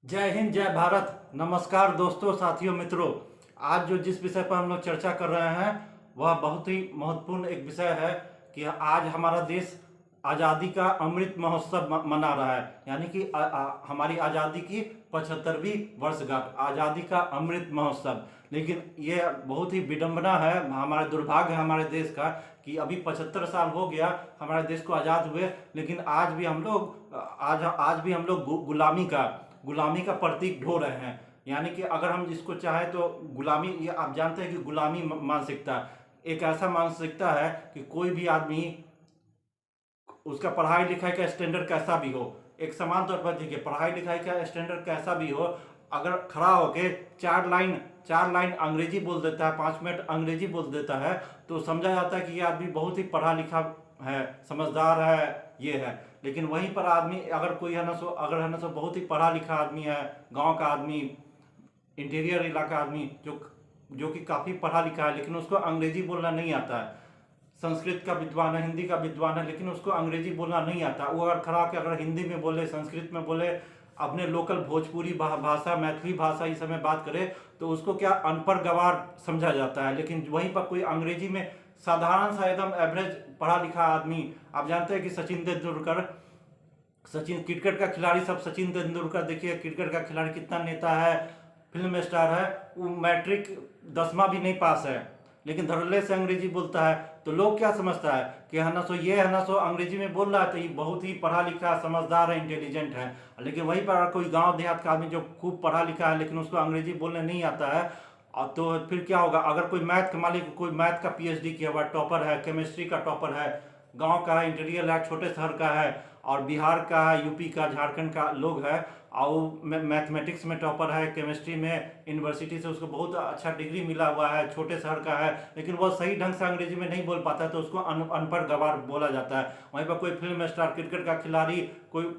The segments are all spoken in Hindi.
जय हिंद, जय भारत। नमस्कार दोस्तों, साथियों, मित्रों। आज जो जिस विषय पर हम लोग चर्चा कर रहे हैं वह बहुत ही महत्वपूर्ण एक विषय है कि आज हमारा देश आज़ादी का अमृत महोत्सव मना रहा है। यानी कि हमारी आज़ादी की 75वीं वर्षगांठ, आज़ादी का अमृत महोत्सव। लेकिन ये बहुत ही विडंबना है, हमारा दुर्भाग्य है हमारे देश का कि अभी 75 साल हो गया हमारे देश को आज़ाद हुए, लेकिन आज भी हम लोग गुलामी का प्रतीक ढो रहे हैं। यानी कि अगर हम जिसको चाहे तो गुलामी, ये आप जानते हैं कि गुलामी मानसिकता एक ऐसा मानसिकता है कि कोई भी आदमी, उसका पढ़ाई लिखाई का स्टैंडर्ड कैसा भी हो, एक समान तौर पर देखिए, पढ़ाई लिखाई का स्टैंडर्ड कैसा भी हो, अगर खड़ा होके चार लाइन अंग्रेजी बोल देता है, 5 मिनट अंग्रेजी बोल देता है, तो समझा जाता है कि ये आदमी बहुत ही पढ़ा लिखा है, समझदार है, ये है। लेकिन वहीं पर आदमी अगर कोई है ना सो बहुत ही पढ़ा लिखा आदमी है, गांव का आदमी, इंटीरियर इलाका आदमी, जो कि काफ़ी पढ़ा लिखा है, लेकिन उसको अंग्रेजी बोलना नहीं आता है। संस्कृत का विद्वान है, हिंदी का विद्वान है, लेकिन उसको अंग्रेजी बोलना नहीं आता। वो अगर खड़ा होकर अगर हिंदी में बोले, संस्कृत में बोले, अपने लोकल भोजपुरी भाषा, मैथिली भाषा इस समय बात करे, तो उसको क्या अनपढ़ गवार समझा जाता है। लेकिन वहीं पर कोई अंग्रेजी में साधारण सा एकदम एवरेज पढ़ा लिखा आदमी, आप जानते हैं कि सचिन क्रिकेट का खिलाड़ी, सब सचिन तेंदुलकर, देखिए क्रिकेट का खिलाड़ी कितना नेता है, फिल्म स्टार है, वो मैट्रिक 10वां भी नहीं पास है, लेकिन धड़ल्ले से अंग्रेजी बोलता है। तो लोग क्या समझता है कि है ना सो अंग्रेजी में बोल रहा है तो ये बहुत ही पढ़ा लिखा, समझदार है, इंटेलिजेंट है। लेकिन वहीं पर कोई गांव देहात का आदमी जो खूब पढ़ा लिखा है लेकिन उसको अंग्रेजी बोलने नहीं आता है, और तो फिर क्या होगा। अगर कोई मैथ का मालिक, कोई मैथ का पीएचडी किया हुआ टॉपर है, केमिस्ट्री का टॉपर है, गांव का है, इंटीरियर है, छोटे शहर का है, और बिहार का है, यूपी का, झारखंड का लोग है, और मैथमेटिक्स में टॉपर है, केमिस्ट्री में यूनिवर्सिटी से उसको बहुत अच्छा डिग्री मिला हुआ है, छोटे शहर का है, लेकिन वो सही ढंग से अंग्रेजी में नहीं बोल पाता है, तो उसको अनपढ़ गवार बोला जाता है। वहीं पर कोई फिल्म स्टार, क्रिकेट का खिलाड़ी, कोई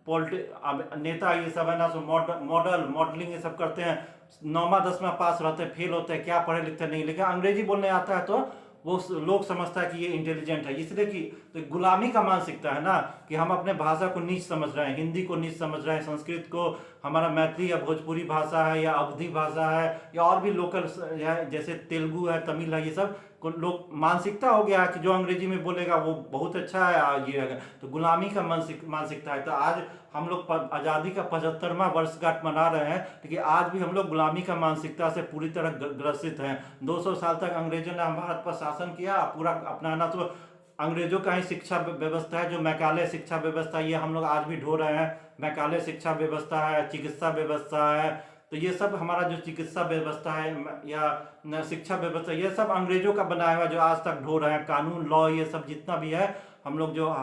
नेता, ये सब है ना, सो मॉडलिंग ये सब करते हैं, 9वां 10वां पास रहते हैं, फेल होते हैं, क्या पढ़े लिखते नहीं, लेकिन अंग्रेजी बोलने आता है तो वो लोग समझता है कि ये इंटेलिजेंट है। इसलिए कि तो गुलामी का मानसिकता है ना, कि हम अपने भाषा को नीच समझ रहे हैं, हिंदी को नीच समझ रहे हैं, संस्कृत को, हमारा मैथिली या भोजपुरी भाषा है या अवधी भाषा है या और भी लोकल है, जैसे तेलुगु है, तमिल है, ये सब को लोग मानसिकता हो गया कि जो अंग्रेजी में बोलेगा वो बहुत अच्छा है, ये है। तो गुलामी का मानसिकता है। तो आज हम लोग आज़ादी का 75वां वर्षगांठ मना रहे हैं, लेकिन आज भी हम लोग गुलामी का मानसिकता से पूरी तरह ग्रसित हैं। 200 साल तक अंग्रेजों ने हम भारत पर शासन किया, पूरा अपनाना तो अंग्रेजों का ही शिक्षा व्यवस्था है, जो मैकाले शिक्षा व्यवस्था, ये हम लोग आज भी ढो रहे हैं। मैकाले शिक्षा व्यवस्था है, चिकित्सा व्यवस्था है, तो ये सब हमारा जो चिकित्सा व्यवस्था है या शिक्षा व्यवस्था, ये सब अंग्रेजों का बनाया हुआ जो आज तक ढो रहे हैं। कानून लॉ ये सब जितना भी है, हम लोग जो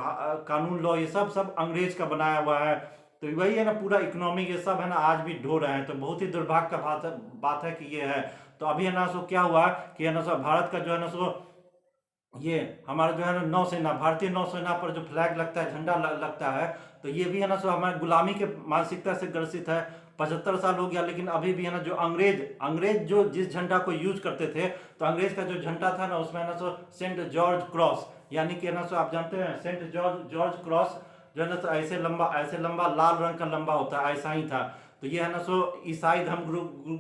कानून लॉ ये सब अंग्रेज का बनाया हुआ है। तो वही है ना, पूरा इकोनॉमी ये सब है ना, आज भी ढो रहे हैं। तो बहुत ही दुर्भाग्य का बात है कि ये है। तो अभी है ना सो क्या हुआ कि है ना सो भारत का जो है ना सो, ये हमारा जो है ना नौसेना, भारतीय नौसेना पर जो फ्लैग लगता है, झंडा लगता है, तो ये भी है ना सो हमारे गुलामी के मानसिकता से ग्रसित है। 75 साल हो गया, लेकिन अभी भी है ना जो अंग्रेज जो जिस झंडा को यूज करते थे, तो अंग्रेज का जो झंडा था ना, उसमें है ना सो सेंट जॉर्ज क्रॉस, यानी कि है ना सो आप जानते हैं सेंट जॉर्ज क्रॉस जो है ना सो ऐसे लंबा लाल रंग का लंबा होता है, ऐसा ही था। तो ये है ना सो ईसाई धर्म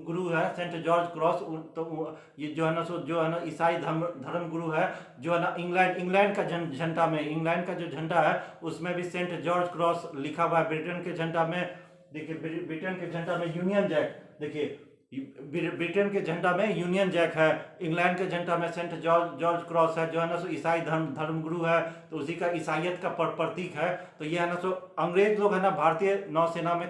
गुरु है सेंट जॉर्ज क्रॉस। तो ये जो है ना सो, जो है ना ईसाई धर्म गुरु है, जो है ना इंग्लैंड का झंडा में, इंग्लैंड का जो झंडा है उसमें भी सेंट जॉर्ज क्रॉस लिखा हुआ है। ब्रिटेन के झंडा में देखिए, ब्रिटेन के झंडा में यूनियन जैक, देखिए ब्रिटेन के झंडा में यूनियन जैक है, इंग्लैंड के झंडा में सेंट जॉर्ज क्रॉस है, जो है ना सो ईसाई धर्म गुरु है, तो उसी का ईसाइयत का प्रतीक है। तो ये है ना सो अंग्रेज लोग है ना, भारतीय नौसेना में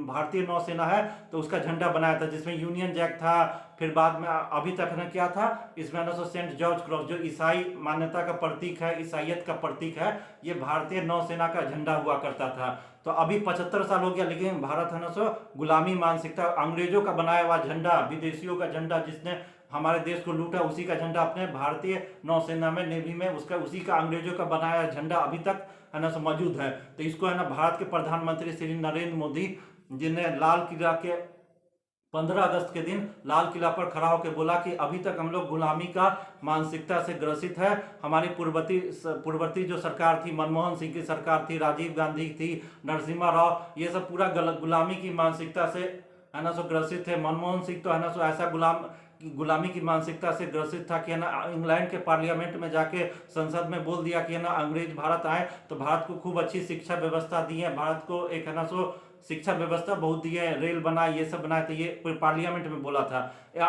भारतीय नौसेना है, तो उसका झंडा बनाया था जिसमें यूनियन जैक था। फिर बाद में अभी तक ना क्या था, इसमें है ना सो सेंट जॉर्ज क्रॉस, जो ईसाई मान्यता का प्रतीक है, ईसाइयत का प्रतीक है, ये भारतीय नौसेना का झंडा हुआ करता था। तो अभी 75 साल हो गया, लेकिन भारत है ना सो गुलामी मानसिकता, अंग्रेजों का बनाया हुआ झंडा, विदेशियों का झंडा, जिसने हमारे देश को लूटा, उसी का झंडा अपने भारतीय नौसेना में, नेवी में, उसका उसी का अंग्रेजों का बनाया झंडा अभी तक है ना सो मौजूद है। तो इसको है ना भारत के प्रधानमंत्री श्री नरेंद्र मोदी जिन्हें लाल किला के 15 अगस्त के दिन लाल किला पर खड़ा होकर बोला कि अभी तक हम लोग गुलामी का मानसिकता से ग्रसित है। हमारी पूर्ववर्ती जो सरकार थी, मनमोहन सिंह की सरकार थी, राजीव गांधी थी, नरसिम्हा राव, ये सब पूरा गुलामी की मानसिकता से है ना सो ग्रसित थे। मनमोहन सिंह तो है ना सो ऐसा गुलामी की मानसिकता से ग्रसित था कि है ना इंग्लैंड के पार्लियामेंट में जाके संसद में बोल दिया कि है ना अंग्रेज भारत आए तो भारत को खूब अच्छी शिक्षा व्यवस्था दी है, भारत को एक है ना सो शिक्षा व्यवस्था बहुत दी है, रेल बना, ये सब बनाए, तो ये पूरे पार्लियामेंट में बोला था या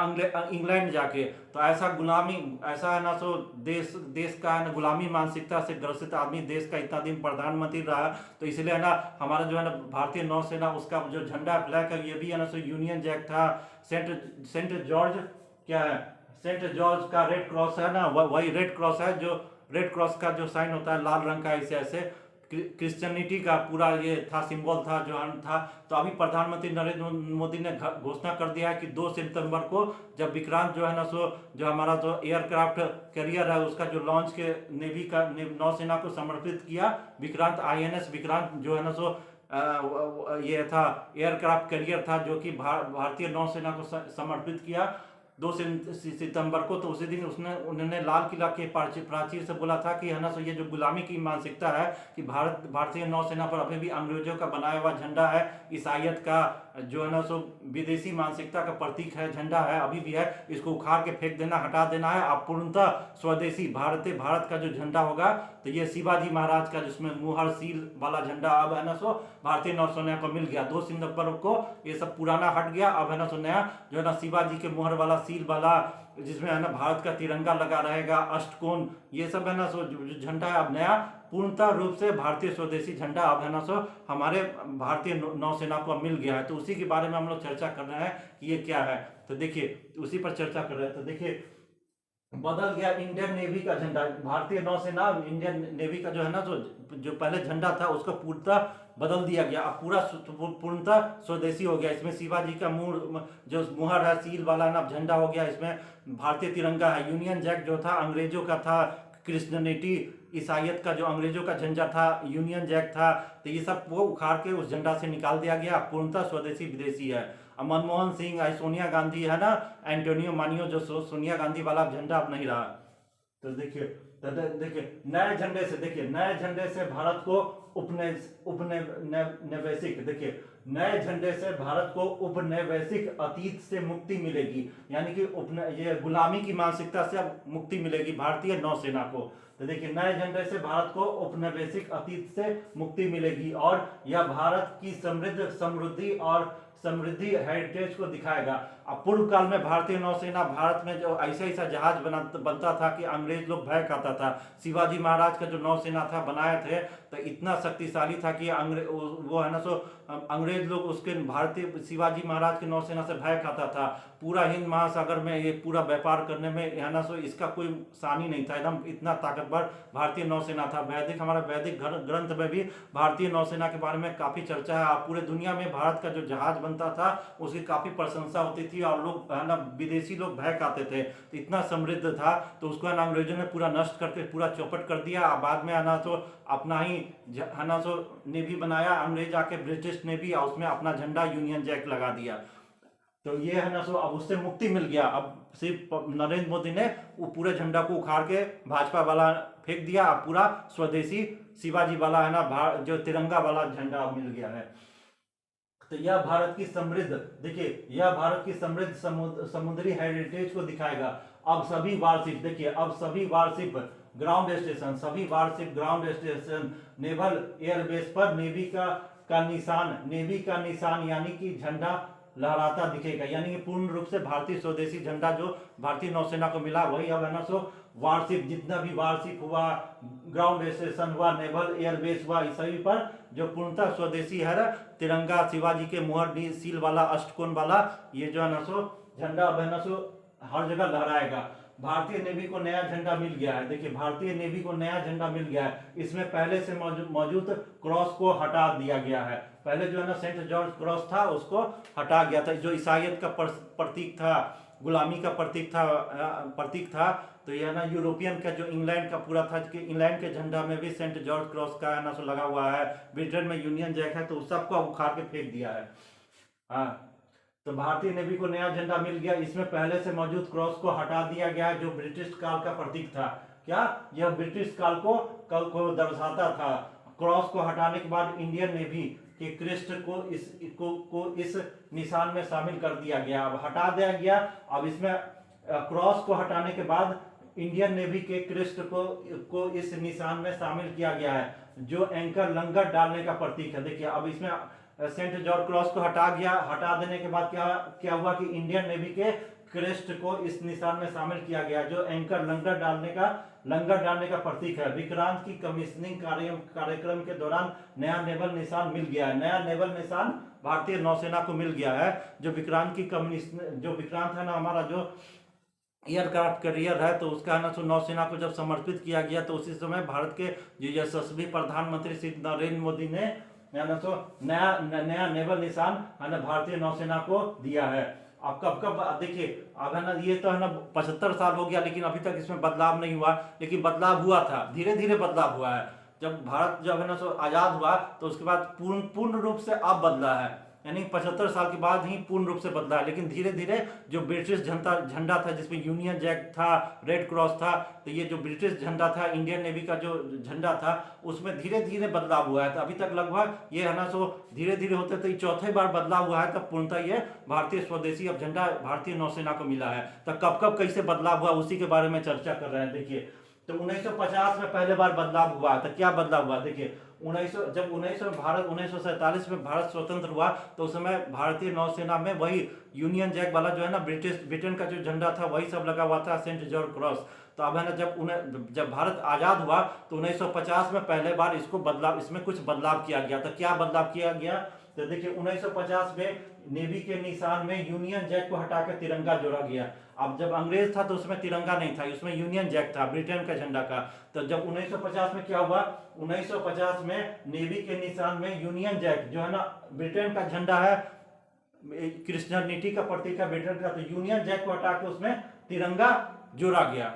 इंग्लैंड जाके। तो ऐसा गुलामी, ऐसा है ना सो देश का है ना गुलामी मानसिकता से ग्रसित आदमी देश का इतना दिन प्रधानमंत्री रहा, तो इसलिए है ना हमारा जो है ना भारतीय नौसेना, उसका जो झंडा फ्लैग है ये भी है ना सो यूनियन जैक था। सेंट जॉर्ज क्या है, सेंट जॉर्ज का रेड क्रॉस है ना, वही रेड क्रॉस है, जो रेड क्रॉस का जो साइन होता है लाल रंग का, ऐसे क्रिश्चियनिटी का पूरा ये था, सिंबल था, जो था। तो अभी प्रधानमंत्री नरेंद्र मोदी ने घोषणा कर दिया है कि 2 सितंबर को जब विक्रांत जो है ना सो जो हमारा जो एयरक्राफ्ट कैरियर है उसका जो लॉन्च के नेवी का नौसेना को समर्पित किया, विक्रांत INS विक्रांत जो है ना सो ये था एयरक्राफ्ट कैरियर था जो कि भारतीय नौसेना को समर्पित किया 2 सितंबर को। तो उसी दिन उन्होंने लाल किला के प्राचीर से बोला था कि है ना सो ये जो गुलामी की मानसिकता है कि भारतीय नौसेना पर अभी भी अंग्रेजों का बनाया हुआ झंडा है, ईसाइयत का जो है ना सो विदेशी मानसिकता का प्रतीक है, झंडा है, अभी भी है, इसको उखाड़ के फेंक देना, हटा देना है। अब पूर्णतः स्वदेशी भारत का जो झंडा होगा तो ये शिवाजी महाराज का, जिसमें मुहर सील वाला झंडा अब है ना सो भारतीय नौसेना को मिल गया। 2 सितंबर को ये सब पुराना हट गया, अब है ना सो नया जो है ना शिवाजी के मुहर वाला, सील वाला, जिसमें है ना भारत का तिरंगा लगा रहेगा, अष्टकोण, ये सब है ना सो जो झंडा है अब नया पूर्णतः रूप से भारतीय स्वदेशी झंडा अब है ना सो हमारे भारतीय नौसेना को मिल गया है। तो उसी के बारे में हम लोग चर्चा कर रहे हैं कि ये क्या है। तो देखिए उसी पर चर्चा कर रहे हैं। तो देखिए बदल गया इंडियन नेवी का झंडा, भारतीय नौसेना इंडियन नेवी का जो है ना जो पहले झंडा था उसको पूर्णतः बदल दिया गया, अब पूर्णतः स्वदेशी हो गया। इसमें शिवाजी का जो मुहर है, सील वाला ना झंडा हो गया, इसमें भारतीय तिरंगा है। यूनियन जैक जो था अंग्रेजों का था, क्रिश्चियनिटी ईसाइयत का जो अंग्रेजों का झंडा था यूनियन जैक था, तो ये सब वो उखाड़ के उस झंडा से निकाल दिया गया, पूर्णतः स्वदेशी विदेशी है। अब मनमोहन सिंह, सोनिया गांधी है ना, एंटोनियो मानियो, जो सोनिया गांधी वाला झंडा अब नहीं रहा। तो देखिए नए झंडे से, देखिए नए झंडे से भारत को उपनिवेशिक, देखिए नए झंडे से भारत को उपनिवेशिक अतीत से मुक्ति मिलेगी, यानी कि ये गुलामी की मानसिकता से अब मुक्ति मिलेगी भारतीय नौसेना को। तो देखिए नए झंडे से भारत को उपनिवेशिक अतीत से मुक्ति मिलेगी और यह भारत की समृद्धि हेरिटेज को दिखाएगा। अब पूर्व काल में भारतीय नौसेना भारत में जो ऐसा जहाज बनता था कि अंग्रेज लोग भय खाता था। शिवाजी महाराज का जो नौसेना था बनाए थे तो इतना शक्तिशाली था कि वो है ना सो अंग्रेज लोग उसके भारतीय शिवाजी महाराज की नौसेना से भय खाता था। पूरा हिंद महासागर में ये पूरा व्यापार करने में है ना सो इसका कोई सानी नहीं था, एकदम इतना ताकतवर भारतीय नौसेना था। हमारा वैदिक ग्रंथ में भी भारतीय नौसेना के बारे में काफी चर्चा है। पूरे दुनिया में भारत का जो जहाज बनता था उसकी काफी प्रशंसा होती थी और लोग है ना विदेशी लोग भय खाते थे, तो इतना समृद्ध था। तो उसको है ना अंग्रेजों ने पूरा नष्ट करके पूरा चौपट कर दिया। बाद में है ना तो अपना ही है ना सो नेवी बनाया अंग्रेज आके, ब्रिटिश नेवी, और उसमें अपना झंडा यूनियन जैक लगा दिया। तो ये है ना सो अब उससे मुक्ति मिल गया। अब सिर्फ नरेंद्र मोदी ने वो पूरे झंडा को उखाड़ के भाजपा वाला फेंक दिया, अब पूरा स्वदेशी शिवाजी वाला है ना जो तिरंगा वाला झंडा मिल गया है। तो यह भारत की समृद्ध, देखिए यह भारत की समृद्ध समुद्री हेरिटेज को दिखाएगा। अब सभी वारशिप, देखिए अब सभी warship ground station, naval airbase पर नेवी का निशान यानी कि झंडा लहराता दिखेगा, यानी कि पूर्ण रूप से भारतीय स्वदेशी झंडा जो भारतीय नौसेना को मिला वही अब है ना सो वारशिप, जितना भी वारशिप हुआ, ग्राउंड स्टेशन हुआ, नेवल एयरबेस हुआ, इस सभी पर जो पूर्णतः स्वदेशी है तिरंगा, शिवाजी के मुहर सील वाला, अष्टकोण वाला, ये जो है ना सो झंडा अब है ना सो हर जगह लहराएगा। भारतीय नेवी को नया झंडा मिल गया है, देखिए भारतीय नेवी को नया झंडा मिल गया है। इसमें पहले से मौजूद क्रॉस को हटा दिया गया है। पहले जो है ना सेंट जॉर्ज क्रॉस था उसको हटा गया था, जो ईसाइयत का प्रतीक था, गुलामी का प्रतीक था। तो यह ना यूरोपियन का जो इंग्लैंड का पूरा था कि इंग्लैंड के झंडा में भी सेंट जॉर्ज क्रॉस का है ना सो लगा हुआ है, ब्रिटेन में यूनियन जैक है, तो सबको उखाड़ के फेंक दिया है। हाँ तो भारतीय नेवी को नया झंडा मिल गया। इसमें पहले से मौजूद क्रॉस को हटा दिया गया है, जो ब्रिटिश काल का प्रतीक था। क्या यह ब्रिटिश काल को दर्शाता था। क्रॉस को हटाने के बाद इंडियन नेवी के क्रेस्ट को इस निशान में शामिल कर दिया गया। अब हटा दिया गया। अब इसमें क्रॉस को हटाने के बाद इंडियन नेवी के क्रेस्ट को इस निशान में शामिल किया गया है, जो एंकर लंगर डालने का प्रतीक है। देखिए अब इसमें सेंट जॉर्ज क्रॉस को हटा देने के बाद क्या हुआ कि इंडियन नेवी के क्रेस्ट को इस निशान में शामिल किया गया, जो एंकर लंगर डालने का प्रतीक है। विक्रांत की कमीशनिंग कार्यक्रम के दौरान नया नेवल निशान मिल गया है। नया नेवल निशान भारतीय नौसेना को मिल गया है। जो विक्रांत है ना, हमारा जो एयरक्राफ्ट कैरियर है, तो उसका है ना नौसेना को जब समर्पित किया गया, तो उसी समय भारत के जो यशस्वी प्रधानमंत्री श्री नरेंद्र मोदी ने नया नेवल निशान है ना भारतीय नौसेना को दिया है। अब कब देखिए, अब है ना ये तो है ना 75 साल हो गया, लेकिन अभी तक इसमें बदलाव नहीं हुआ। लेकिन बदलाव हुआ था, धीरे धीरे बदलाव हुआ है। जब भारत जब है ना आजाद हुआ, तो उसके बाद पूर्ण रूप से अब बदला है, यानी 75 साल के बाद ही पूर्ण रूप से बदला है। लेकिन धीरे धीरे जो ब्रिटिश झंडा था, जिसमें यूनियन जैक था, रेड क्रॉस था, तो ये जो ब्रिटिश झंडा था, इंडियन नेवी का जो झंडा था, उसमें धीरे धीरे बदलाव हुआ है। तो अभी तक लगभग ये है ना धीरे धीरे होते तो चौथे बार बदलाव हुआ है, तब पूर्णतः ये भारतीय स्वदेशी अब झंडा भारतीय नौसेना को मिला है। तो कब कैसे बदलाव हुआ, उसी के बारे में चर्चा कर रहे हैं। देखिए, तो 1950 में पहले बार बदलाव हुआ। तो क्या बदलाव हुआ, देखिए 1947 में भारत स्वतंत्र हुआ, तो उस समय भारतीय नौसेना में वही यूनियन जैक वाला जो है ना ब्रिटेन का जो झंडा था, वही सब लगा हुआ था, सेंट जॉर्ज क्रॉस। तो अब है ना जब भारत आजाद हुआ, तो 1950 में पहले बार इसमें कुछ बदलाव किया गया। तो क्या बदलाव किया गया, तो देखिए 1950 में नेवी के निशान में यूनियन जैक को हटाकर तिरंगा जोड़ा गया। अब जब अंग्रेज था तो उसमें तिरंगा नहीं था, उसमें यूनियन जैक था, ब्रिटेन का झंडा का। तो जब 1950 में क्या हुआ, 1950 में नेवी के निशान में यूनियन जैक जो है ना ब्रिटेन का झंडा है, क्रिश्चियनिटी का प्रतीक है ब्रिटेन का, तो यूनियन जैक को हटा के उसमें तिरंगा जोड़ा गया।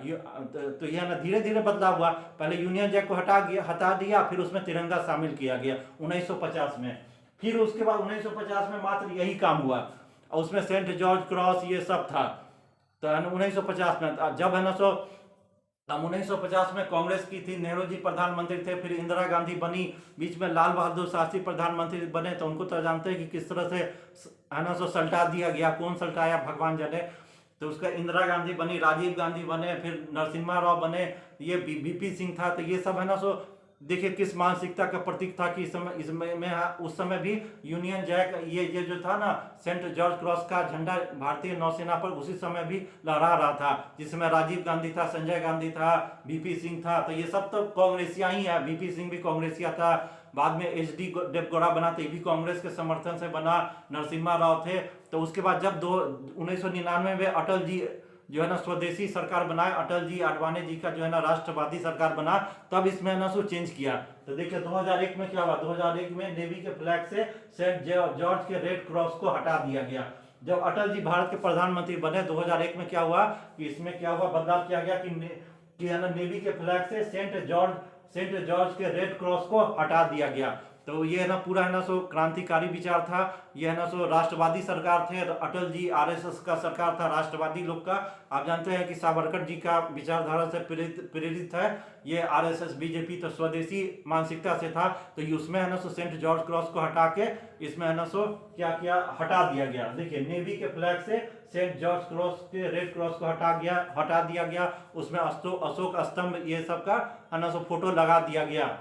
तो यह ना धीरे धीरे बदलाव हुआ। पहले यूनियन जैक को हटा दिया, फिर उसमें तिरंगा शामिल किया गया 1950 में। फिर उसके बाद 1950 में मात्र यही काम हुआ, और उसमें सेंट जॉर्ज क्रॉस ये सब था। तो 1950 में जब है ना 1950 में कांग्रेस की थी, नेहरू जी प्रधानमंत्री थे, फिर इंदिरा गांधी बनी, बीच में लाल बहादुर शास्त्री प्रधानमंत्री बने। तो उनको तो जानते हैं कि किस तरह से है ना सल्टा दिया गया, कौन सल्टाया भगवान जाने। तो उसका इंदिरा गांधी बनी, राजीव गांधी बने, फिर नरसिम्हा राव बने, ये बीपी सिंह था। तो ये सब है ना देखिए किस मानसिकता का प्रतीक था कि उस समय भी यूनियन जैक ये जो था ना सेंट जॉर्ज क्रॉस का झंडा भारतीय नौसेना पर उसी समय भी लहरा रहा था, जिसमें राजीव गांधी था, संजय गांधी था, बीपी सिंह था। तो ये सब तो कांग्रेसिया ही है, बीपी सिंह भी कांग्रेसिया था। बाद में एचडी देवगौड़ा बना, तो ये भी कांग्रेस के समर्थन से बना, नरसिम्हा राव थे। तो उसके बाद जब 1999 में अटल जी जो है ना स्वदेशी सरकार बनाए, अटल जी आडवाणी जी का जो है ना राष्ट्रवादी सरकार बना, तब इसमें ना चेंज किया। तो देखिए 2001 में क्या हुआ, 2001 में नेवी के फ्लैग से सेंट जॉर्ज के रेड क्रॉस को हटा दिया गया। जब अटल जी भारत के प्रधानमंत्री बने 2001 में क्या हुआ कि इसमें क्या हुआ, बदलाव किया गया कि है ना नेवी के फ्लैग से सेंट जॉर्ज के रेड क्रॉस को हटा दिया गया। तो ये है ना पूरा है ना क्रांतिकारी विचार था। ये है ना राष्ट्रवादी सरकार थे, अटल जी आरएसएस का सरकार था, राष्ट्रवादी लोग का। आप जानते हैं कि सावरकर जी का विचारधारा से प्रेरित है ये आरएसएस, बीजेपी, तो स्वदेशी मानसिकता से था। तो ये उसमें है ना सेंट जॉर्ज क्रॉस को हटा के इसमें है ना क्या किया, हटा दिया गया। देखिए नेवी के फ्लैग से सेंट जॉर्ज क्रॉस के रेड क्रॉस को हटा दिया गया। उसमें अशोक स्तंभ ये सब का है ना फोटो लगा दिया गया।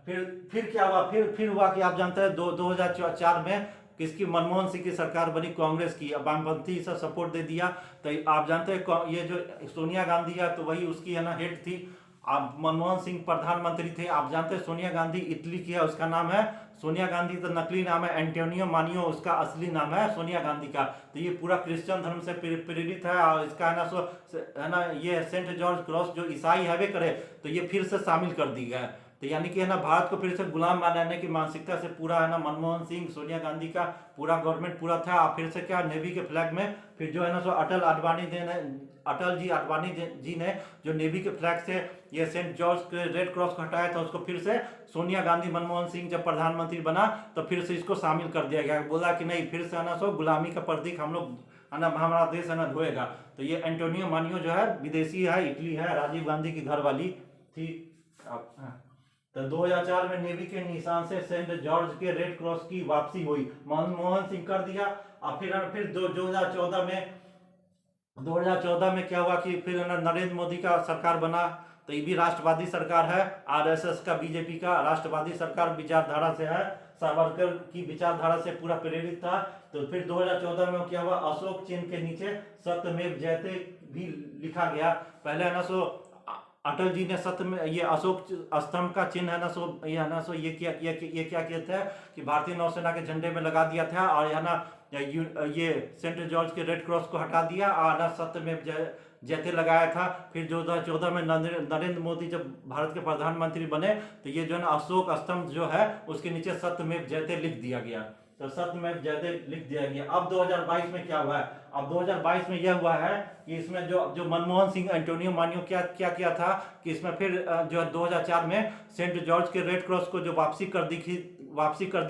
फिर क्या हुआ, फिर हुआ कि आप जानते हैं 2004 में किसकी, मनमोहन सिंह की सरकार बनी, कांग्रेस की। वामपंथी सब सपोर्ट दे दिया। तो आप जानते हैं ये जो सोनिया गांधी है, तो वही उसकी है ना हेड थी। आप मनमोहन सिंह प्रधानमंत्री थे। आप जानते हैं सोनिया गांधी इटली की है, उसका नाम है सोनिया गांधी, तो नकली नाम है एंटोनियो मानियो, उसका असली नाम है सोनिया गांधी का। तो ये पूरा क्रिश्चियन धर्म से प्रेरित है। और इसका है ना ये सेंट जॉर्ज क्रॉस जो ईसाई हैवे करे, तो ये फिर से शामिल कर दी गया। तो यानी कि है ना भारत को फिर से गुलाम बनाने की मानसिकता से पूरा है ना मनमोहन सिंह, सोनिया गांधी का पूरा गवर्नमेंट पूरा था। फिर से क्या नेवी के फ्लैग में फिर जो है ना अटल आडवाणी अटल जी आडवाणी जी ने जो नेवी के फ्लैग से ये सेंट जॉर्ज के रेड क्रॉस को हटाया था, उसको फिर से सोनिया गांधी मनमोहन सिंह जब प्रधानमंत्री बना तो फिर से इसको शामिल कर दिया गया। बोला कि नहीं, फिर से है ना सो गुलामी का प्रतीक हम लोग है ना, हमारा देश है ना धोएगा। तो ये एंटोनियो मानियो जो है विदेशी है, इटली है, राजीव गांधी की घर वाली थी। तो 2004 में नेवी के निशान से सेंट जॉर्ज के रेड क्रॉस की वापसी हुई, मनमोहन सिंह कर दिया। और फिर 2014 में क्या हुआ कि फिर नरेंद्र मोदी का सरकार बना। तो ये भी राष्ट्रवादी सरकार है, आरएसएस का, बीजेपी का राष्ट्रवादी सरकार विचारधारा से है, सावरकर की विचारधारा से पूरा प्रेरित था। तो फिर 2014 में क्या हुआ, अशोक चिन्ह के नीचे सत्यमेव जयते भी लिखा गया। पहले है ना सो अटल जी ने सत्य में ये अशोक स्तंभ का चिन्ह है ना सो ये है ना सो ये क्या किया था कि भारतीय नौसेना के झंडे में लगा दिया था, और है ना ये सेंट जॉर्ज के रेड क्रॉस को हटा दिया और ना सत्यमेव जयते लगाया था। फिर 2014 में नरेंद्र मोदी जब भारत के प्रधानमंत्री बने तो ये जो है ना अशोक स्तंभ जो है उसके नीचे सत्यमेव जयते लिख दिया गया। तो सत्यमेव जयते लिख दिया गया। अब 2022 में क्या हुआ है, अब 2022 में यह हुआ है कि इसमें जो मनमोहन सिंह, एंटोनियो मानियो क्या किया था कि इसमें फिर जो 2004 में सेंट जॉर्ज के रेड क्रॉस को जो वापसी कर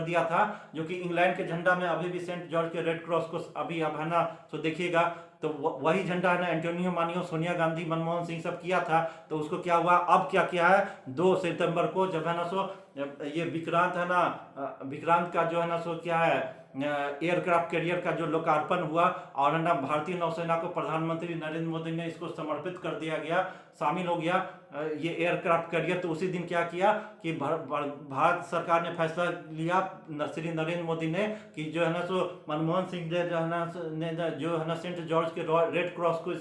दिया था, जो कि इंग्लैंड के झंडा में अभी भी सेंट जॉर्ज के रेड क्रॉस को अभी अब है ना तो देखिएगा, तो वही झंडा है ना एंटोनियो मानियो, सोनिया गांधी, मनमोहन सिंह सब किया था। तो उसको क्या हुआ, अब क्या किया है, 2 सितंबर को जब है ना सो ये विक्रांत है ना, विक्रांत का जो है ना सो क्या है एयरक्राफ्ट कैरियर का जो लोकार्पण हुआ, और है ना भारतीय नौसेना को प्रधानमंत्री नरेंद्र मोदी ने इसको समर्पित कर दिया गया, शामिल हो गया ये एयरक्राफ्ट कैरियर। तो उसी दिन क्या किया कि भारत सरकार ने फैसला लिया, श्री नरेंद्र मोदी ने, कि जो है ना सो मनमोहन सिंह जो है ना सेंट जॉर्ज के रेड क्रॉस को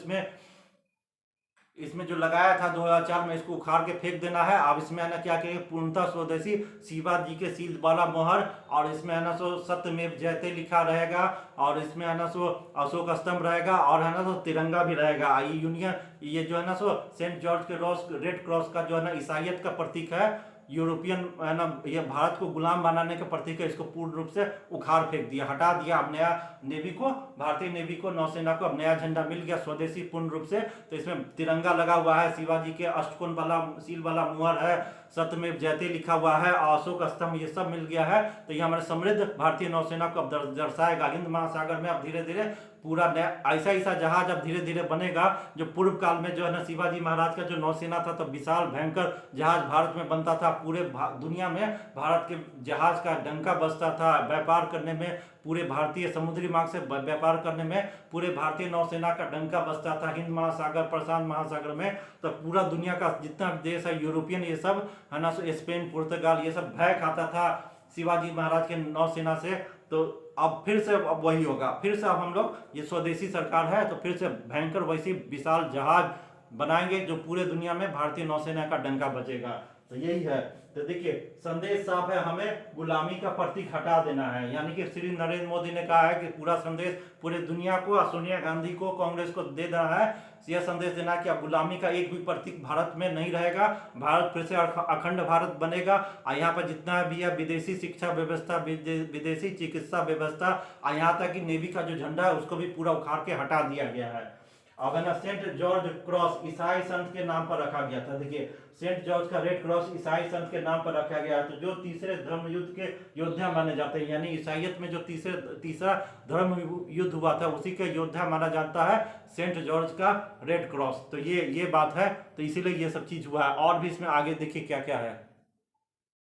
इसमें जो लगाया था 2004 में, इसको उखाड़ के फेंक देना है। अब इसमें है ना क्या कहेंगे, पूर्णतः स्वदेशी शिवाजी के सील वाला मोहर, और इसमें है ना सो सत्यमेव जयते लिखा रहेगा, और इसमें है ना सो अशोक स्तंभ रहेगा, और है ना सो तिरंगा भी रहेगा। ये जो है ना सो सेंट जॉर्ज के रेड क्रॉस का जो है ना ईसाइयत का प्रतीक है, यूरोपियन है ना, ये भारत को गुलाम बनाने का प्रतीक है, इसको पूर्ण रूप से उखाड़ फेंक दिया, हटा दिया। अब नया नेवी को, भारतीय नेवी को, नौसेना को अब नया झंडा मिल गया स्वदेशी पूर्ण रूप से। तो इसमें तिरंगा लगा हुआ है, शिवाजी के अष्टकोण वाला सील वाला मुहर है, सत्यमेव जयते लिखा हुआ है, अशोक स्तंभ, ये सब मिल गया है। तो ये हमारे समृद्ध भारतीय नौसेना को अब दर्शाएगा। हिंद महासागर में अब धीरे धीरे पूरा नया ऐसा जहाज अब धीरे धीरे बनेगा, जो पूर्व काल में जो है ना शिवाजी महाराज का जो नौसेना था, तो विशाल भयंकर जहाज भारत में बनता था, पूरे दुनिया में भारत के जहाज का डंका बजता था, व्यापार करने में, पूरे भारतीय समुद्री मार्ग से व्यापार करने में पूरे भारतीय नौसेना का डंका बजता था हिंद महासागर, प्रशांत महासागर में। तो पूरा दुनिया का जितना देश है, यूरोपियन, ये सब है ना, स्पेन, पुर्तगाल, ये सब भय खाता था शिवाजी महाराज के नौसेना से। तो अब फिर से अब वही होगा, फिर से अब हम लोग, ये स्वदेशी सरकार है तो फिर से भयंकर वैसी विशाल जहाज बनाएंगे जो पूरे दुनिया में भारतीय नौसेना का डंका बजेगा। तो यही है। तो देखिए संदेश साफ है, हमें गुलामी का प्रतीक हटा देना है। यानी कि श्री नरेंद्र मोदी ने कहा है कि पूरा संदेश पूरे दुनिया को, सोनिया गांधी को, कांग्रेस को दे देना है, यह संदेश देना कि अब गुलामी का एक भी प्रतीक भारत में नहीं रहेगा, भारत फिर से अखंड भारत बनेगा। और यहाँ पर जितना भी है विदेशी शिक्षा व्यवस्था, विदेशी चिकित्सा व्यवस्था, और यहाँ तक कि नेवी का जो झंडा है उसको भी पूरा उखाड़ के हटा दिया गया है। अब है ना सेंट जॉर्ज क्रॉस ईसाई संत के नाम पर रखा गया था। देखिए सेंट जॉर्ज का रेड क्रॉस ईसाई संत के नाम पर रखा गया। तो जो तीसरे धर्म युद्ध के योद्धा माने जाते हैं, यानी ईसाइयत में जो तीसरा धर्म युद्ध हुआ था उसी के योद्धा माना जाता है सेंट जॉर्ज का रेड क्रॉस। तो ये बात है, तो इसीलिए ये सब चीज हुआ है। और भी इसमें आगे देखिए क्या क्या है।